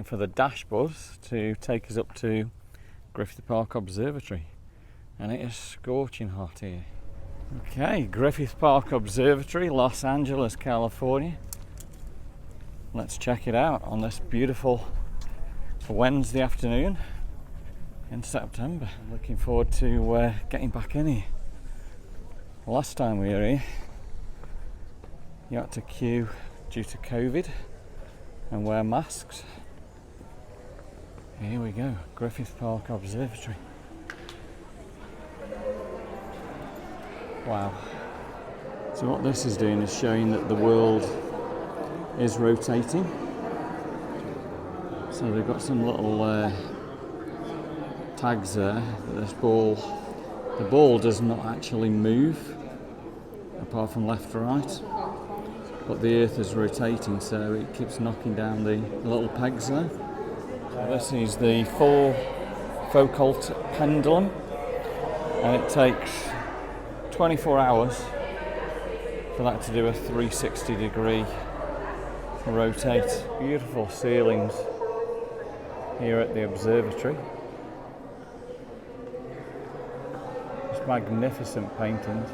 for the dash bus to take us up to Griffith Park Observatory, and it is scorching hot here. Okay, Griffith Park Observatory, Los Angeles, California. Let's check it out on this beautiful Wednesday afternoon in September. I'm looking forward to getting back in here. Last time we were here, you had to queue due to COVID and wear masks. Here we go, Griffith Park Observatory. Wow. So what this is doing is showing that the world is rotating. So they've got some little tags there that the ball does not actually move apart from left to right, but the earth is rotating, so it keeps knocking down the little pegs there. So this is the full Foucault pendulum, and it takes 24 hours for that to do a 360 degree rotate. Beautiful ceilings here at the observatory. Just magnificent paintings.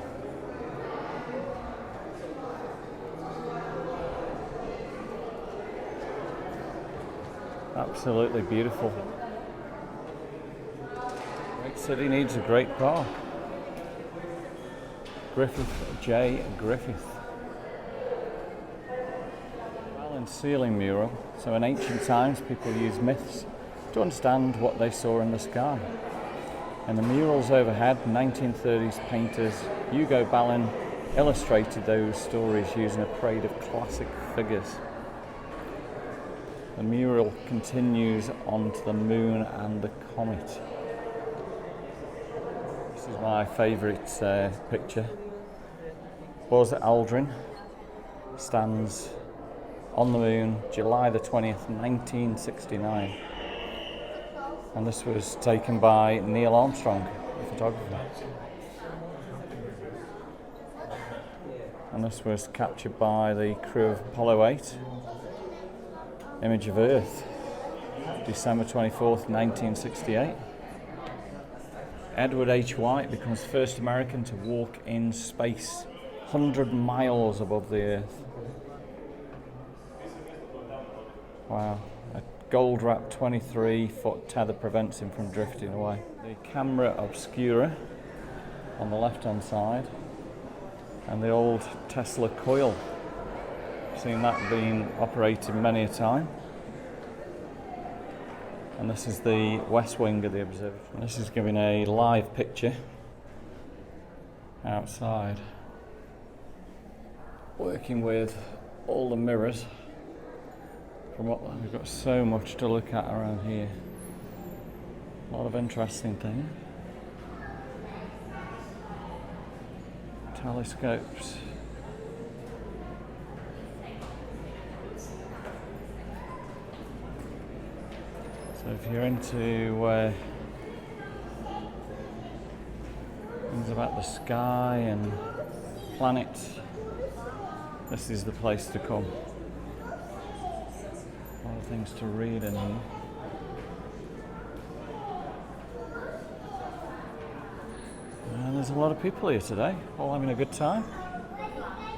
Absolutely beautiful. Great city needs a great park. Griffith J. Griffith. Well, ceiling mural. So in ancient times people used myths to understand what they saw in the sky. And the murals overhead, 1930s painters Hugo Ballin illustrated those stories using a parade of classic figures. The mural continues onto the moon and the comet. This is my favourite picture. Buzz Aldrin stands on the moon, July the 20th, 1969. And this was taken by Neil Armstrong, the photographer. And this was captured by the crew of Apollo 8. Image of Earth, December 24th, 1968. Edward H. White becomes first American to walk in space 100 miles above the Earth. Wow. A gold-wrapped 23-foot tether prevents him from drifting away. The camera obscura on the left-hand side, and the old Tesla coil. Seen that being operated many a time. And this is the west wing of the observatory. This is giving a live picture outside, working with all the mirrors. From what we've got so much to look at around here. A lot of interesting things. Telescopes. So if you're into things about the sky and planets, this is the place to come. A lot of things to read in here. And there's a lot of people here today, all having a good time,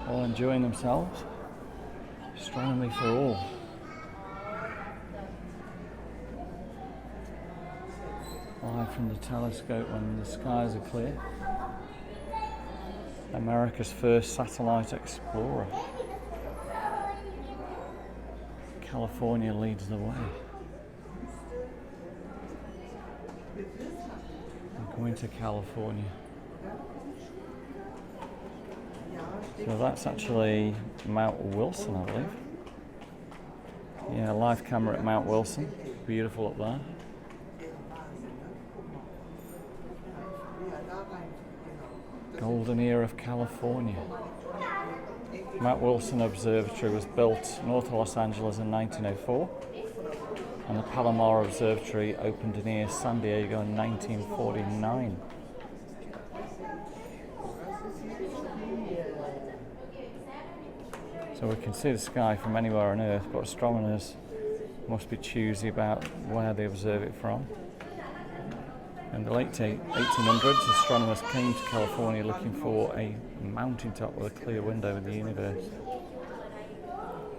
all enjoying themselves. Astronomy for all. Live from the telescope when the skies are clear. America's first satellite explorer. California leads the way. I'm going to California. So that's actually Mount Wilson, I believe. Yeah, live camera at Mount Wilson. Beautiful up there. Golden era of California. Mount Wilson Observatory was built north of Los Angeles in 1904, and the Palomar Observatory opened near San Diego in 1949. So we can see the sky from anywhere on Earth, but astronomers must be choosy about where they observe it from. In the late 1800s, astronomers came to California looking for a mountaintop with a clear window in the universe.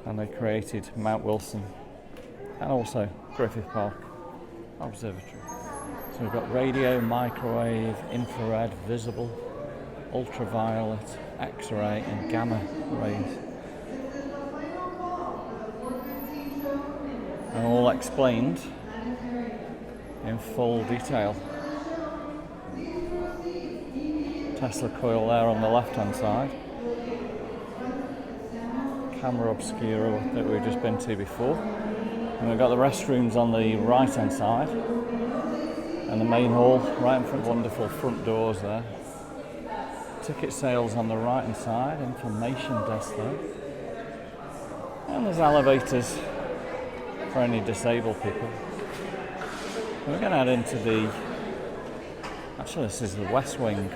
And they created Mount Wilson and also Griffith Park Observatory. So we've got radio, microwave, infrared, visible, ultraviolet, X-ray and gamma rays. And all explained in full detail. Tesla coil there on the left hand side. Camera obscura that we've just been to before. And we've got the restrooms on the right hand side. And the main hall right in front, wonderful front doors there. Ticket sales on the right hand side, information desk there. And there's elevators for any disabled people. We're going to head into the, actually this is the west wing.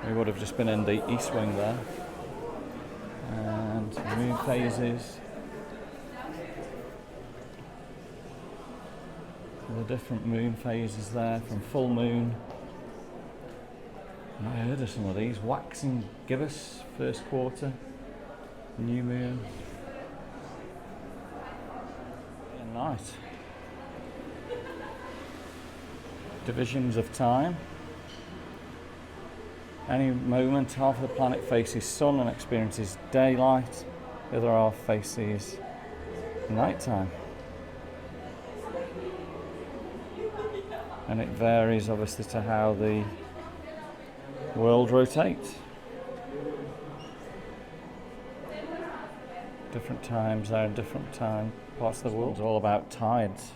We would have just been in the east wing there. And moon phases. The different moon phases there, from full moon. And I heard of some of these. Waxing gibbous, first quarter. New moon. And night. Divisions of time. Any moment, half of the planet faces sun and experiences daylight. The other half faces nighttime. And it varies obviously to how the world rotates. Different times there in different parts of the world. It's all about tides.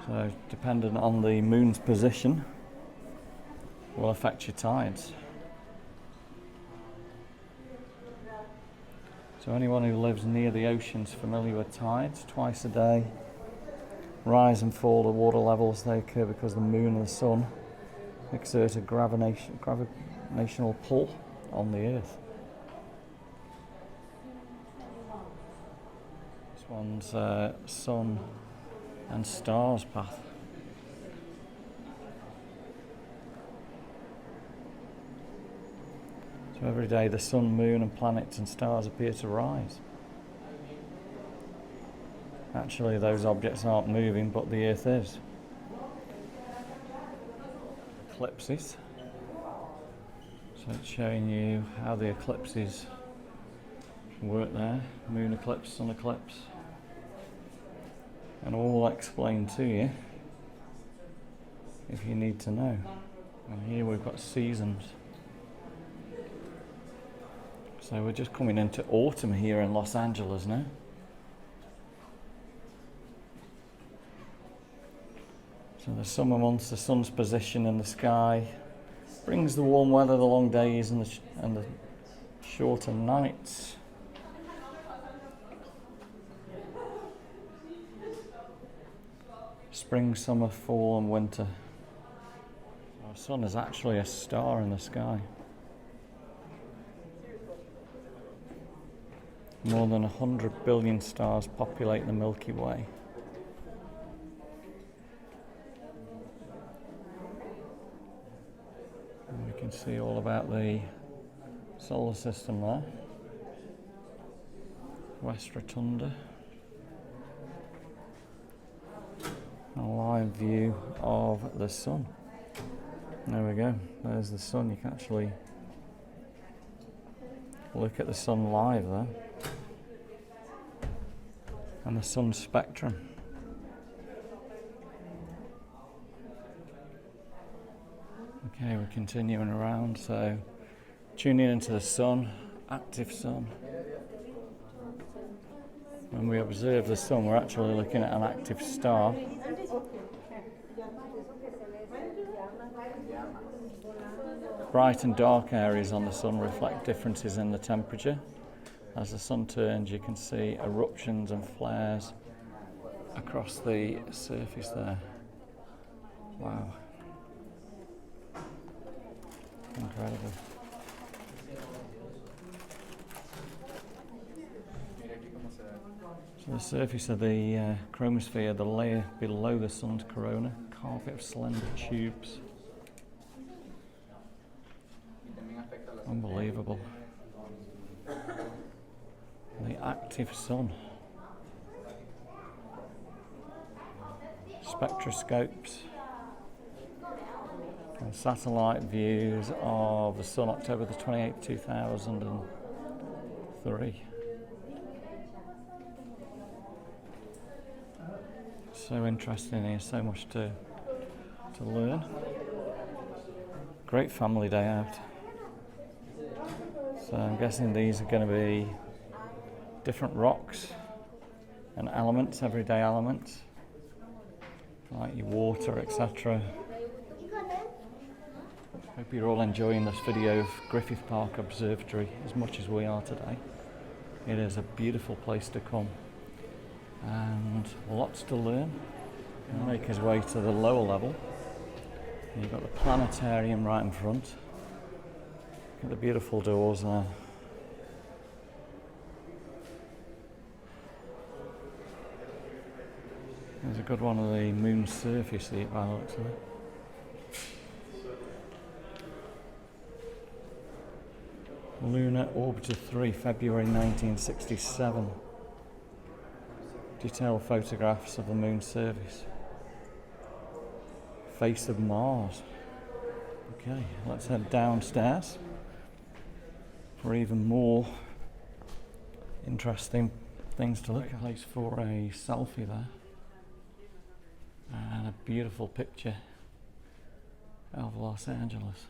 So dependent on the moon's position will affect your tides. So anyone who lives near the ocean's familiar with tides. Twice a day, rise and fall of water levels, they occur because the moon and the sun exert a gravitational pull on the earth. This one's sun and stars path. So every day the sun, moon and planets and stars appear to rise. Actually those objects aren't moving, but the earth is. Eclipses. So it's showing you how the eclipses work there. Moon eclipse, sun eclipse. And all explained to you if you need to know. And here we've got seasons. So we're just coming into autumn here in Los Angeles now. So the summer months, the sun's position in the sky brings the warm weather, the long days and the shorter nights. Spring, summer, fall and winter. Our sun is actually a star in the sky. More than 100 billion stars populate the Milky Way. And we can see all about the solar system there. West Rotunda. A live view of the sun. There we go. There's the sun. You can actually look at the sun live there. And the sun spectrum. Okay, we're continuing around, so tuning into the sun, active sun. When we observe the sun, we're actually looking at an active star. Bright and dark areas on the sun reflect differences in the temperature. As the sun turns, you can see eruptions and flares across the surface there. Wow. Incredible. So the surface of the chromosphere, the layer below the sun's corona, carpet of slender tubes. Unbelievable. The active sun. Spectroscopes and satellite views of the sun, October the 28th, 2003. So interesting here, so much to learn. Great family day out. So I'm guessing these are going to be different rocks and elements, everyday elements, like your water, etc. Hope you're all enjoying this video of Griffith Park Observatory as much as we are today. It is a beautiful place to come and lots to learn. We'll make his way to the lower level. You've got the planetarium right in front. Look at the beautiful doors there. There's a good one of the moon's surface here by the looks of it. Lunar Orbiter 3, February 1967. Detailed photographs of the moon's surface. Face of Mars. Okay, let's head downstairs for even more interesting things to look at. Place for a selfie there. And a beautiful picture of Los Angeles.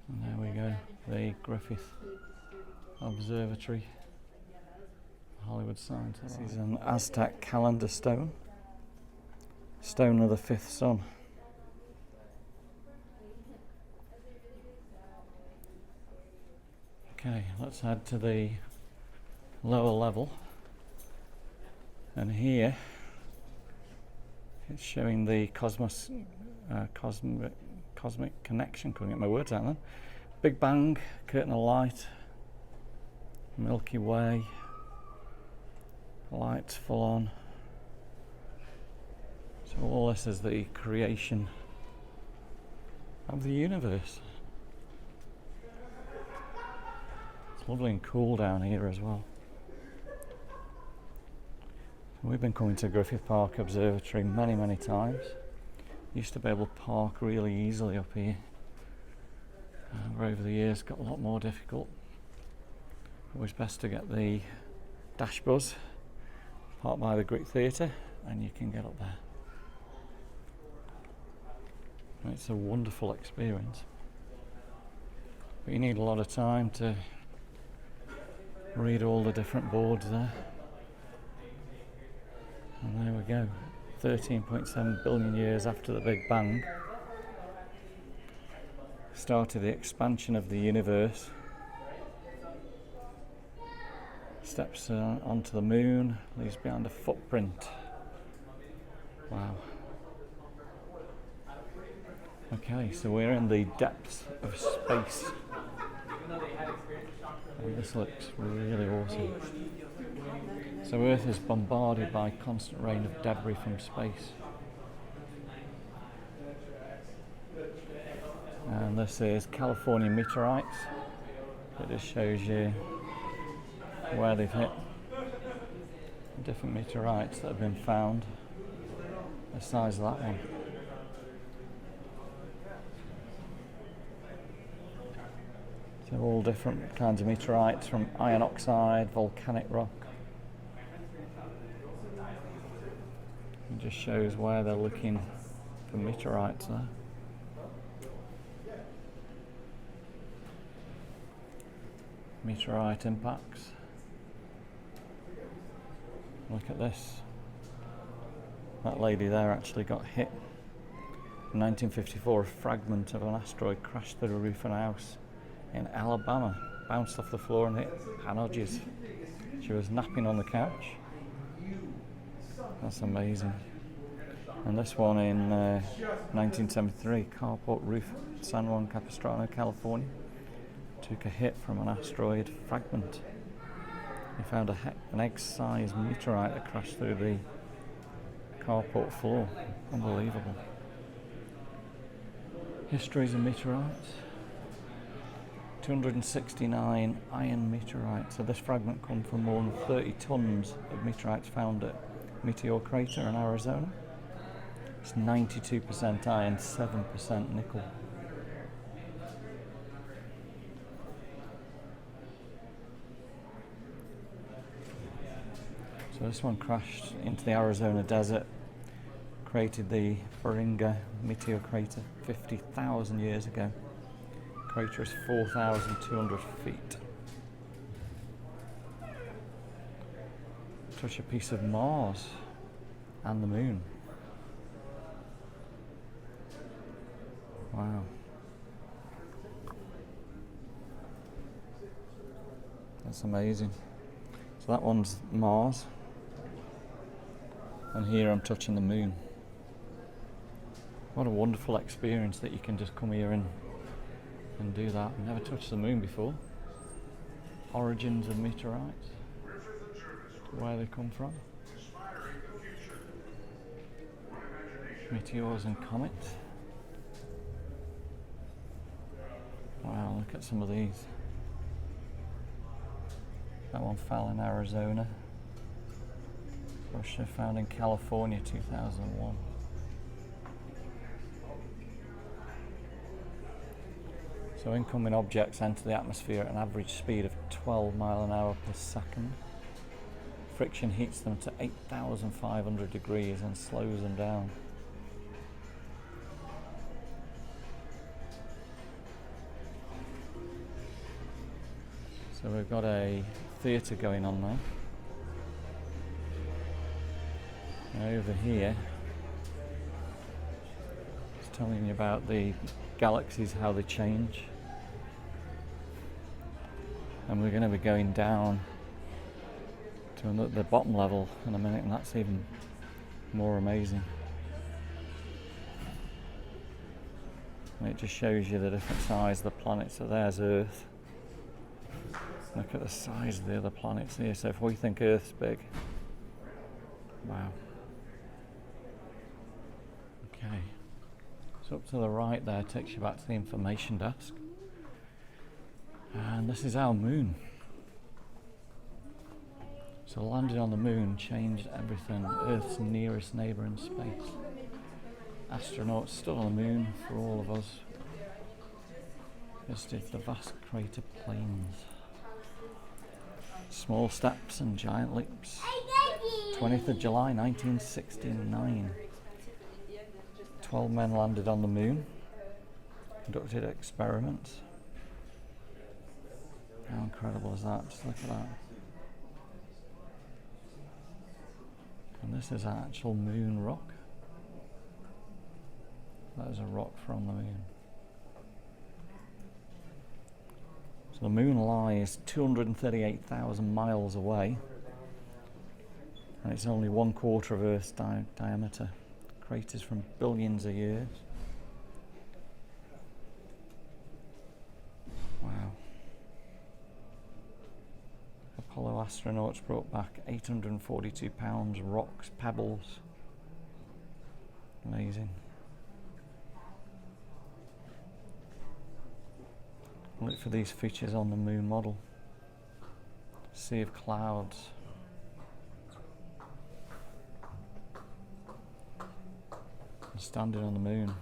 And there we go, the Griffith Observatory, Hollywood sign. This is an Aztec calendar stone, stone of the fifth sun. Okay, let's head to the lower level. And here it's showing the cosmic connection. Couldn't get my words out then. Big Bang, curtain of light, Milky Way, lights full on. So all this is the creation of the universe. It's lovely and cool down here as well. We've been coming to Griffith Park Observatory many times. Used to be able to park really easily up here. But over the years got a lot more difficult. Always best to get the dash bus, park by the Greek Theatre, and you can get up there. And it's a wonderful experience. But you need a lot of time to read all the different boards there. And there we go, 13.7 billion years after the Big Bang started the expansion of the universe. Steps onto the moon, leaves behind a footprint. Wow. Okay, so we're in the depths of space. And this looks really awesome. So Earth is bombarded by constant rain of debris from space. And this is California meteorites. It just shows you where they've hit. Different meteorites that have been found. The size of that one. So all different kinds of meteorites, from iron oxide, volcanic rock. It just shows where they're looking for meteorites there. Meteorite impacts. Look at this. That lady there actually got hit. In 1954, a fragment of an asteroid crashed through the roof of a house in Alabama, bounced off the floor and hit Hanoges. She was napping on the couch. That's amazing. And this one in 1973, carport roof, San Juan Capistrano, California, took a hit from an asteroid fragment. They found an egg-sized meteorite that crashed through the carport floor. Unbelievable. Histories of meteorites. 269 iron meteorites. So this fragment comes from more than 30 tons of meteorites found at Meteor Crater in Arizona. It's 92% iron, 7% nickel. So this one crashed into the Arizona desert, created the Beringa meteor crater 50,000 years ago. The crater is 4,200 feet. Touch a piece of Mars and the moon. Wow. That's amazing. So that one's Mars. And here I'm touching the moon. What a wonderful experience that you can just come here and do that. I've never touched the moon before. Origins of meteorites. Where they come from. Meteors and comets. Wow, look at some of these. That one fell in Arizona. Russia, found in California, 2001. So incoming objects enter the atmosphere at an average speed of 12 miles an hour per second. Friction heats them to 8,500 degrees and slows them down. So we've got a theatre going on now. And over here, it's telling you about the galaxies, how they change. And we're going to be going down to the bottom level in a minute, and that's even more amazing. And it just shows you the different size of the planets. So there's Earth. Look at the size of the other planets here. So if we think Earth's big, wow. Okay. So up to the right there takes you back to the information desk. And this is our moon. So landing on the moon changed everything. Earth's nearest neighbour in space. Astronauts stood on the moon for all of us. Visited the vast crater plains. Small steps and giant leaps. 20th of July 1969. 12 men landed on the moon. Conducted experiments. How incredible is that? Just look at that. And this is an actual moon rock. That is a rock from the moon. So the moon lies 238,000 miles away, and it's only 1/4 of Earth's diameter. Craters from billions of years. Wow. Apollo astronauts brought back 842 pounds rocks, pebbles. Amazing. Look for these features on the moon model. Sea of clouds. Standing on the moon.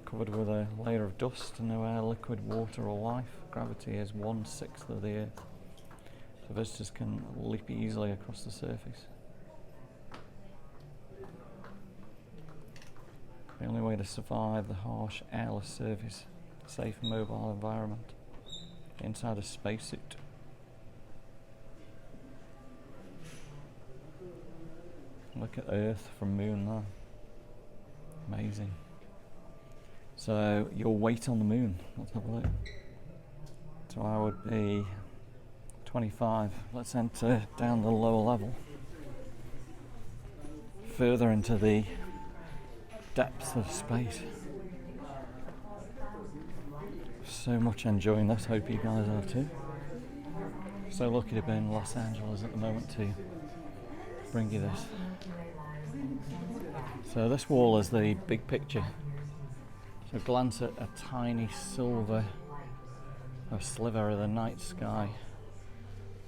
Covered with a layer of dust, no air, liquid, water or life. Gravity is 1/6 of the Earth. So visitors can leap easily across the surface. The only way to survive the harsh, airless surface, safe and mobile environment, inside a spacesuit. Look at Earth from moon there. Amazing. So your weight on the moon, let's have a look. So I would be 25. Let's enter down the lower level. Further into the depths of space. So much enjoying this, hope you guys are too. So lucky to be in Los Angeles at the moment to bring you this. So this wall is the big picture. So glance at a tiny silver, a sliver of the night sky.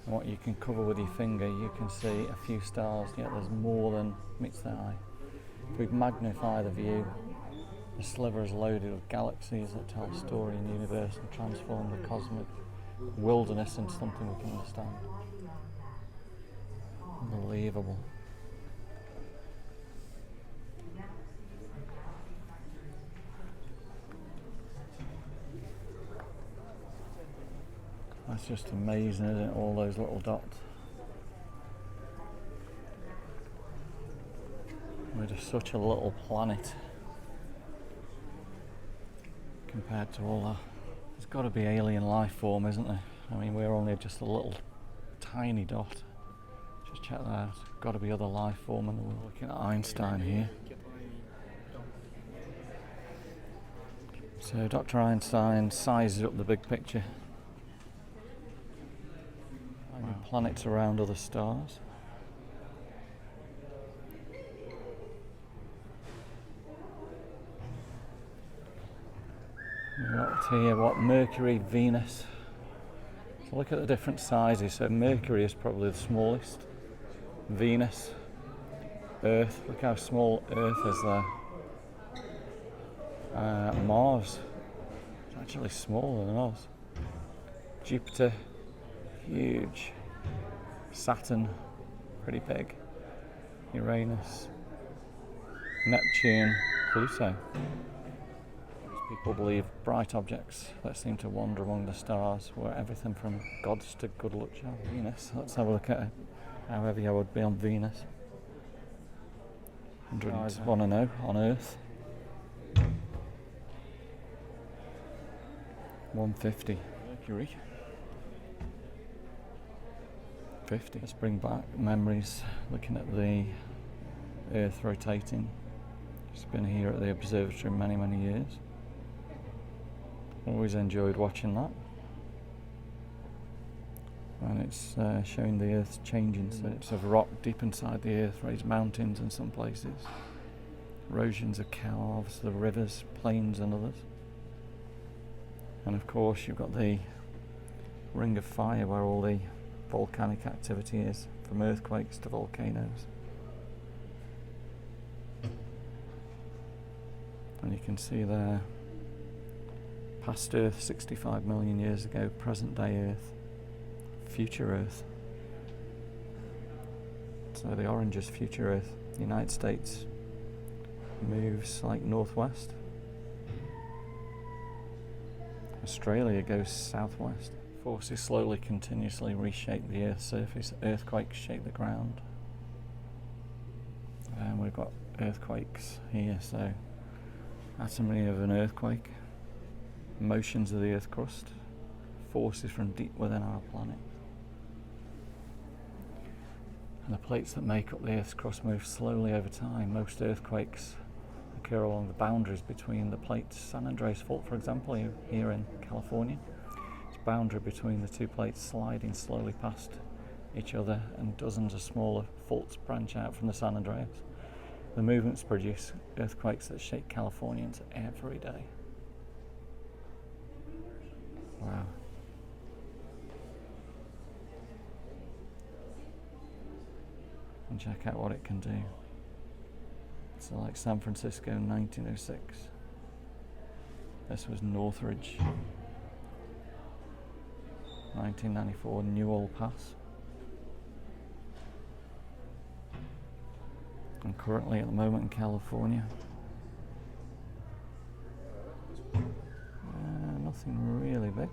And what you can cover with your finger, you can see a few stars, yet there's more than meets the eye. If we magnify the view, the sliver is loaded with galaxies that tell a story in the universe and transform the cosmic wilderness into something we can understand. Unbelievable. That's just amazing, isn't it? All those little dots. We're just such a little planet compared to all that. There's got to be alien life form, isn't there? I mean, we're only just a little tiny dot. Just check that out. Got to be other life form, and we're looking at Einstein here. So Dr. Einstein sizes up the big picture. Planets around other stars. We've got here what Mercury, Venus. So look at the different sizes. So Mercury is probably the smallest. Venus, Earth. Look how small Earth is there. Mars. It's actually smaller than us. Jupiter, huge. Saturn, pretty big. Uranus, Neptune, Pluto. People believe bright objects that seem to wander among the stars were everything from gods to good luck charms. Venus, let's have a look at how heavy I would be on Venus. 100 want to know on Earth. 150. Mercury. 50. Let's bring back memories looking at the Earth rotating. It's been here at the observatory many, many years. Always enjoyed watching that. And it's showing the Earth changing. So it's of rock deep inside the Earth, raised mountains in some places. Erosions of calves, the rivers, plains and others. And of course you've got the ring of fire where all the volcanic activity is, from earthquakes to volcanoes. And you can see there, past Earth 65 million years ago, present day Earth, future Earth. So the orange is future Earth. The United States moves like northwest. Australia goes southwest. Forces slowly, continuously reshape the Earth's surface. Earthquakes shake the ground. And we've got earthquakes here, so atomy of an earthquake, motions of the Earth crust, forces from deep within our planet. And the plates that make up the Earth's crust move slowly over time. Most earthquakes occur along the boundaries between the plates. San Andreas Fault, for example, here in California. Boundary between the two plates sliding slowly past each other, and dozens of smaller faults branch out from the San Andreas. The movements produce earthquakes that shake Californians every day. Wow. And check out what it can do. It's like San Francisco in 1906. This was Northridge. 1994 Newell Pass. And currently at the moment in California. Nothing really big.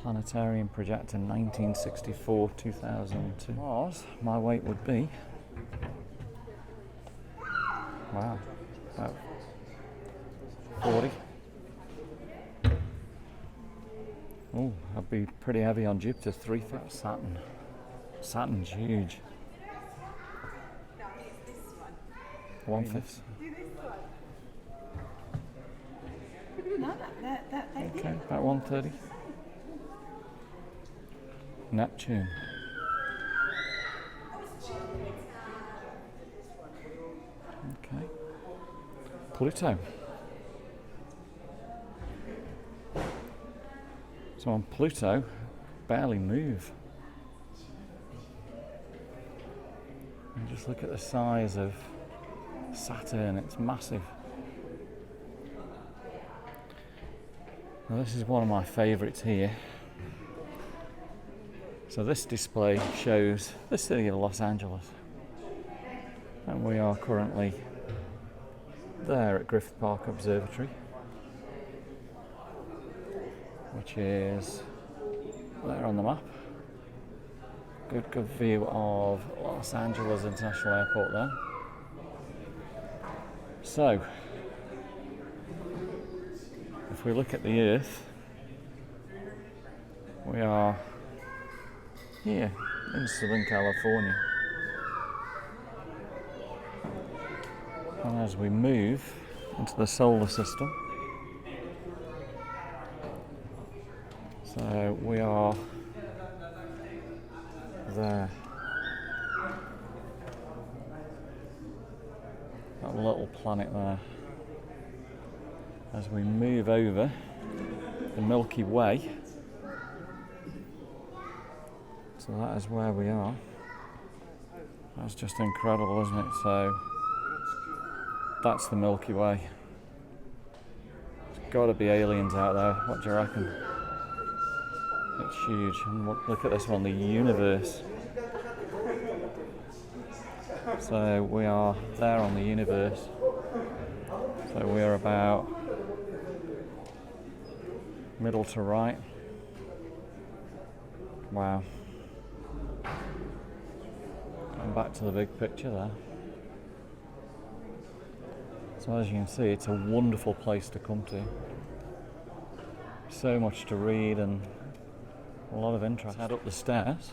Planetarium projector 1964-2002. Mars, my weight would be, wow, about 40. Oh, I'd be pretty heavy on Jupiter, 350. Saturn. Saturn's huge. 1/5. No, they Okay, did. about 1:30. Neptune. Okay. Pluto. So on Pluto, barely move. And just look at the size of Saturn, it's massive. Now this is one of my favourites here. So this display shows the city of Los Angeles. And we are currently there at Griffith Park Observatory, which is there on the map. Good view of Los Angeles International Airport there. So, if we look at the Earth, we are here in Southern California. And as we move into the solar system, so we are there. That little planet there. As we move over the Milky Way, so that is where we are. That's just incredible, isn't it? So that's the Milky Way. There's got to be aliens out there. What do you reckon? It's huge. And look at this one, the universe. So we are there on the universe. So we are about middle to right. Wow. And back to the big picture there. So as you can see, it's a wonderful place to come to. So much to read and a lot of interest. Head up the stairs,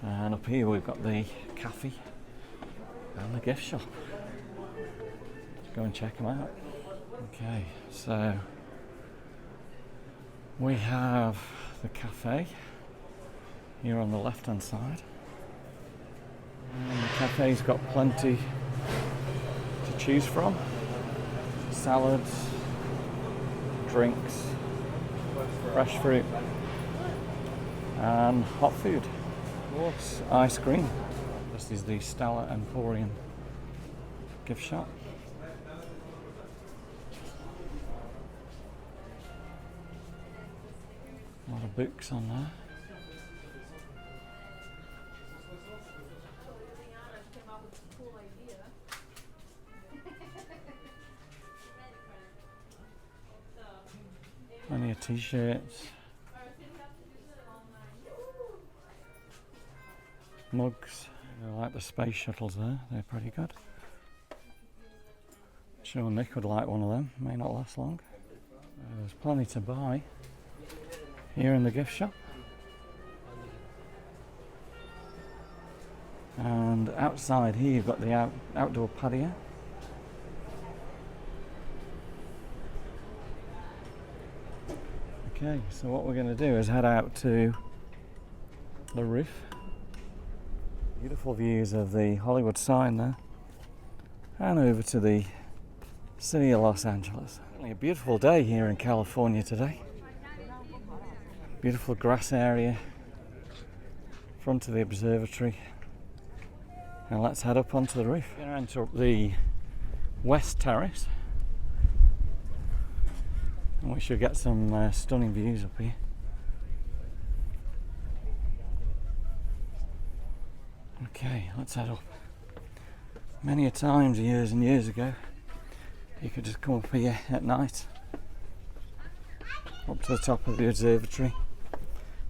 and up here we've got the cafe and the gift shop. Let's go and check them out. Okay, so we have the cafe here on the left hand side, and the cafe's got plenty to choose from. Salads, drinks, fresh fruit and hot food. Of course, ice cream. This is the Stella Emporium gift shop. A lot of books on there. Plenty of t-shirts, mugs. I like the space shuttles there, they're pretty good. Sure Nick would like one of them, may not last long. There's plenty to buy here in the gift shop. And outside here you've got the outdoor patio. Okay, so what we're going to do is head out to the roof. Beautiful views of the Hollywood sign there, and over to the city of Los Angeles. A beautiful day here in California today. Beautiful grass area in front of the observatory. Now let's head up onto the roof. We're going to enter up the west terrace, and we should get some stunning views up here. Okay, let's head up. Many a times, years and years ago, you could just come up here at night, up to the top of the observatory,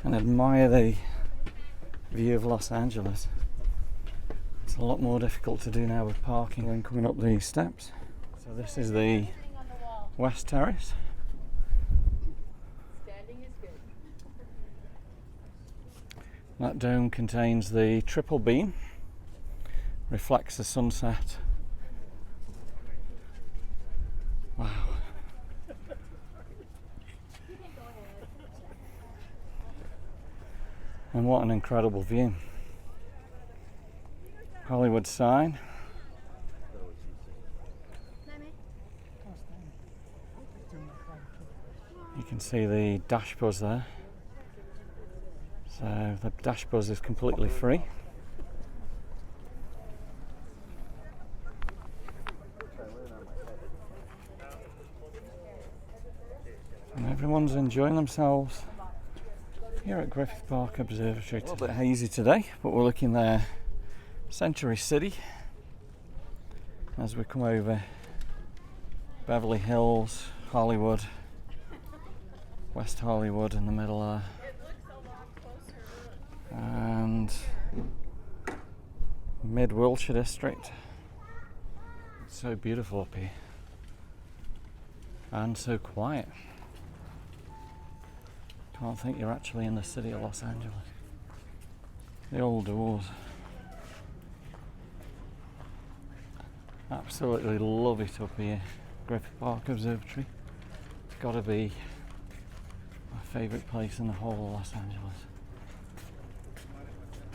and admire the view of Los Angeles. It's a lot more difficult to do now with parking and coming up these steps. So this is the west terrace. That dome contains the triple beam, reflects the sunset. Wow. And what an incredible view. Hollywood sign. You can see the dash bus there. So the dash bus is completely free. And everyone's enjoying themselves here at Griffith Park Observatory. A little bit hazy today, but we're looking there Century City as we come over Beverly Hills, Hollywood, West Hollywood in the middle there, and Mid-Wilshire District. It's so beautiful up here and so quiet. Can't think you're actually in the city of Los Angeles. The old doors. Absolutely love it up here, Griffith Park Observatory. It's got to be my favourite place in the whole of Los Angeles.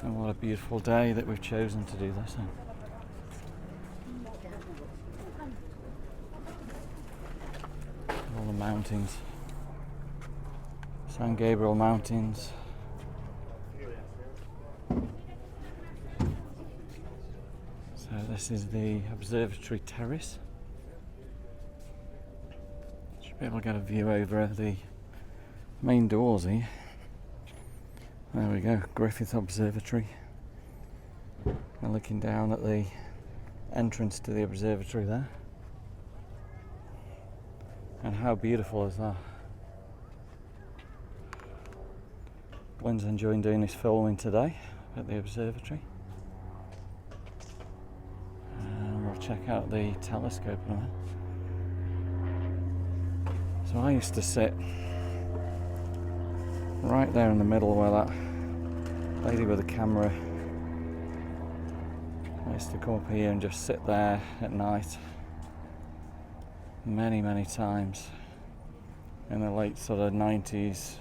And what a beautiful day that we've chosen to do this in. All the mountains. San Gabriel Mountains. So this is the observatory terrace. Should be able to get a view over the main doors here. There we go, Griffith Observatory. We're looking down at the entrance to the observatory there. And how beautiful is that? Wynn's enjoying doing his filming today at the observatory. And we'll check out the telescope in a minute. So I used to sit right there in the middle where that lady with the camera. I used to come up here and just sit there at night many times in the late sort of 90s,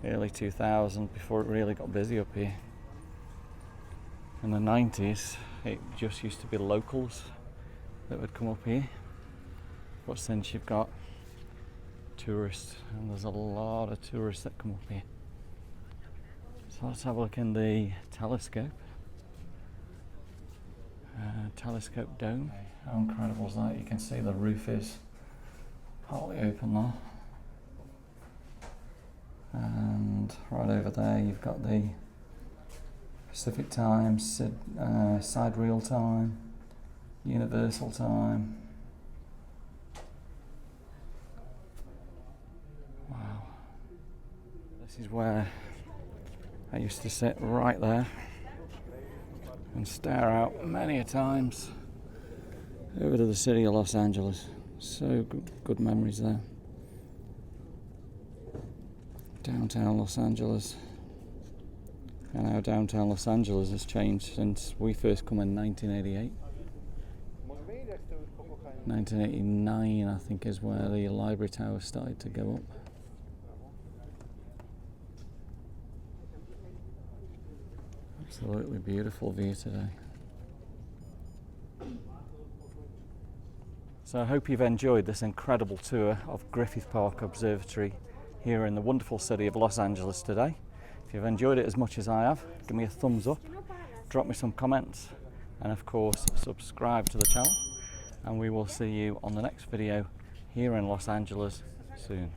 early 2000s, before it really got busy up here. In the 90s it just used to be locals that would come up here, but since you've got tourists, and there's a lot of tourists that come up here. So let's have a look in the telescope. Telescope dome. How incredible is that? You can see the roof is partly open there. And right over there you've got the Pacific time, sidereal time, universal time. Wow. This is where I used to sit, right there and stare out many a times over to the city of Los Angeles. So good memories there. Downtown Los Angeles. And how downtown Los Angeles has changed since we first come in 1988. 1989 I think is where the library tower started to go up. Absolutely beautiful view today. So I hope you've enjoyed this incredible tour of Griffith Park Observatory here in the wonderful city of Los Angeles today. If you've enjoyed it as much as I have, give me a thumbs up, drop me some comments, and of course subscribe to the channel, and we will see you on the next video here in Los Angeles soon.